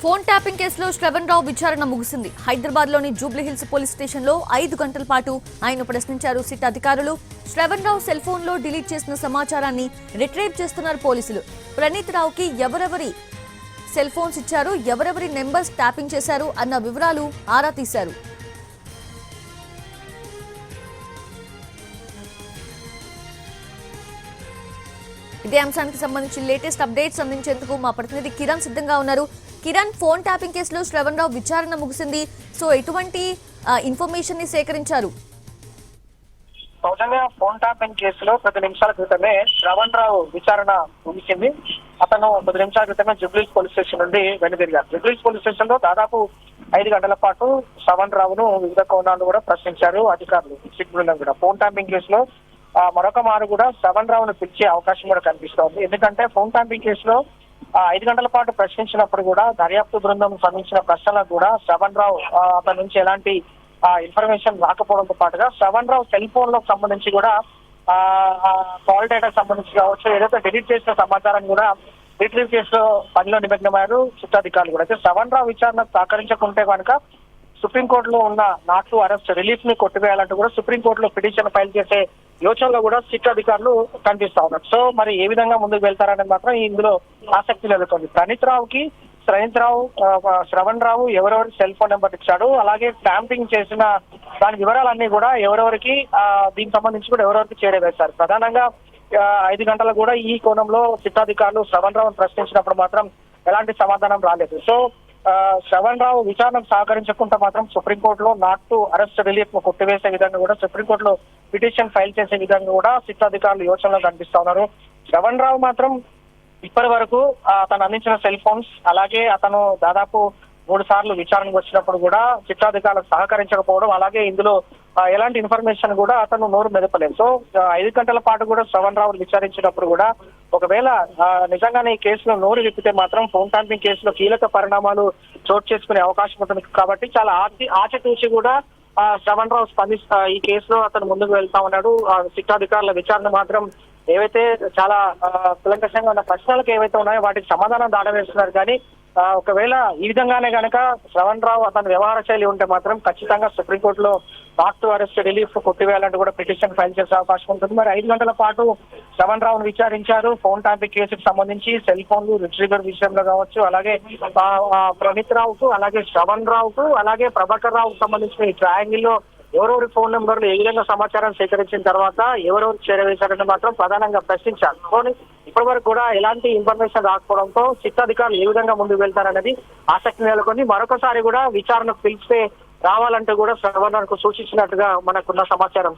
Phone tapping కేసులో శ్రవణ్ రావు విచారణ ముగిసింది. హైదరాబాద్లోని జూబ్లీహిల్స్ పోలీస్ స్టేషన్లో 5 గంటల పాటు ఆయన ప్రశ్నించారు సిట్ అధికారులు. శ్రవణ్ రావు సెల్ ఫోన్లో డిలీట్ చేసిన సమాచారాన్ని రిట్రీవ్ చేస్తున్నారు పోలీసులు. ప్రణీత్ రావుకి ఎవరెవరి సెల్ ఫోన్స్ ఇచ్చారు, ఎవరెవరి నెంబర్స్ ట్యాపింగ్ చేశారు అన్న వివరాలు ఆరా తీశారు. ఇదే అంశానికి సంబంధించి లేటెస్ట్ అప్డేట్స్ అందించేందుకు మా ప్రతినిధి కిరణ్ సిద్ధంగా ఉన్నారు. కిరణ్, ఫోన్ ట్యాపింగ్ కేసులో శ్రవణ్ రావు విచారణ ముగిసింది. సో ఎటువంటి ఇన్ఫర్మేషన్ ని సేకరించారు? సౌజన్య, ఫోన్ ట్యాపింగ్ కేసులో 10 నిమిషాల క్రితమే శ్రవణ్ రావు విచారణ ముగిసింది. అతను 10 నిమిషాల క్రితమే జూబ్లీహిల్స్ పోలీస్ స్టేషన్ నుండి వెనుదిరిగారు. జూబ్లీహిల్స్ పోలీస్ స్టేషన్ లో దాదాపు 5 గంటల పాటు శ్రవణ్ రావును వివిధ కోణాలు కూడా ప్రశ్నించారు అధికారులు. సిట్ బృందం కూడా ఫోన్ ట్యాపింగ్ కేసులో మరొక మారు కూడా శ్రవణ్ రావును పిలిచే అవకాశం కూడా కనిపిస్తోంది. ఎందుకంటే ఫోన్ ట్యాపింగ్ కేసులో 5 గంటల పాటు ప్రశ్నించినప్పుడు కూడా దర్యాప్తు బృందం సంబంధించిన ప్రశ్నలకు కూడా శ్రవణ్ రావు అతని నుంచి ఎలాంటి ఇన్ఫర్మేషన్ రాకపోవడంతో పాటుగా శ్రవణ్ రావు సెల్ ఫోన్ లో సంబంధించి కూడా కాల్ డేటా సంబంధించి కావచ్చు, ఏదైతే డిలీట్ చేసిన సమాచారం కూడా రిట్రీవ్ కేసులో పనిలో నిమగ్నమయ్యారు చిత్తాధికారులు కూడా. అయితే శ్రవణ్ రావు విచారణకు సహకరించకుంటే కనుక సుప్రీంకోర్టులో ఉన్న నాట్ టు అరెస్ట్ రిలీఫ్ ని కొట్టివేయాలంటూ కూడా సుప్రీంకోర్టులో పిటిషన్ ఫైల్ చేసే యోచనలో కూడా సిట్ అధికారులు కనిపిస్తా ఉన్నారు. సో మరి ఏ విధంగా ముందుకు వెళ్తారనేది మాత్రం ఇందులో ఆసక్తి నెలకొంది. ప్రణీత్ రావు శ్రవణ్ రావు ఎవరెవరి సెల్ ఫోన్ నెంబర్ ఇచ్చాడు, అలాగే ట్యాంపింగ్ చేసిన దాని వివరాలన్నీ కూడా ఎవరెవరికి దీనికి సంబంధించి కూడా ఎవరెవరికి చేరవేశారు. ప్రధానంగా 5 గంటలు కూడా ఈ కోణంలో సిట్టాధికారులు శ్రవణ్ రావును ప్రశ్నించినప్పుడు మాత్రం ఎలాంటి సమాధానం రాలేదు. సో శ్రవణ్ రావు విచారణకు సహకరించకుండా మాత్రం సుప్రీంకోర్టులో నాట్ టు అరెస్ట్ రిలీఫ్ ను కొట్టివేసే విధంగా కూడా సుప్రీంకోర్టులో పిటిషన్ ఫైల్ చేసే విధంగా కూడా సిట్టాధికారులు యోచనలో కనిపిస్తా ఉన్నారు. శ్రవణ్ రావు మాత్రం ఇప్పటి వరకు అతను అందించిన సెల్ ఫోన్స్, అలాగే అతను దాదాపు 3 సార్లు విచారణకు వచ్చినప్పుడు కూడా చిత్తాధికారులకు సహకరించకపోవడం, అలాగే ఇందులో ఎలాంటి ఇన్ఫర్మేషన్ కూడా అతను నోరు మెదపలేదు. సో 5 గంటల పాటు కూడా శ్రవణ్ రావు విచారించినప్పుడు కూడా ఒకవేళ నిజంగానే ఈ కేసులో నోరు విప్పితే మాత్రం ఫోన్ ట్యాంపింగ్ కేసులో కీలక పరిణామాలు చోటు చేసుకునే అవకాశం ఉంటుంది. కాబట్టి చాలా ఆచితూచి కూడా శ్రవణ్ రావు ఈ కేసులో అతను ముందుకు వెళ్తా ఉన్నాడు. శిక్షాధికారుల విచారణ మాత్రం ఏవైతే చాలా కులంకషంగా ఉన్న ప్రశ్నలకు ఏవైతే ఉన్నాయో వాటికి సమాధానం దాడవేస్తున్నారు. కానీ ఒకవేళ ఈ విధంగానే కనుక శ్రవణ్ రావు అతని వ్యవహార శైలి ఉంటే మాత్రం ఖచ్చితంగా సుప్రీంకోర్టులో నాట్ టు అరెస్ట్ రిలీఫ్ కొట్టివేయాలంటూ కూడా పిటిషన్ ఫైల్ చేసే అవకాశం ఉంటుంది. మరి 5 గంటల పాటు శ్రవణ్ రావును విచారించారు. ఫోన్ ట్యాంపింగ్ కేసుకు సంబంధించి సెల్ ఫోన్లు రిట్రీవర్ విషయంలో కావచ్చు, అలాగే ప్రణీత్ రావుకు, అలాగే శ్రవణ్ రావుకు, అలాగే ప్రభాకర్ రావుకు సంబంధించిన ఈ ట్రయాంగిల్ లో ఎవరెవరి ఫోన్ నెంబర్లు ఏ విధంగా సమాచారం సేకరించిన తర్వాత ఎవరెవరు చేరవేశారని మాత్రం ప్రధానంగా ప్రశ్నించారు. కానీ ఇప్పటి వరకు కూడా ఎలాంటి ఇన్ఫర్మేషన్ రాకపోవడంతో చిత్తాధికారులు ఏ విధంగా ముందుకు వెళ్తారనేది ఆసక్తి నెలకొని మరొకసారి కూడా విచారణకు పిలిస్తే రావాలంటూ కూడా శ్రవణ్ సూచించినట్టుగా మనకున్న సమాచారం.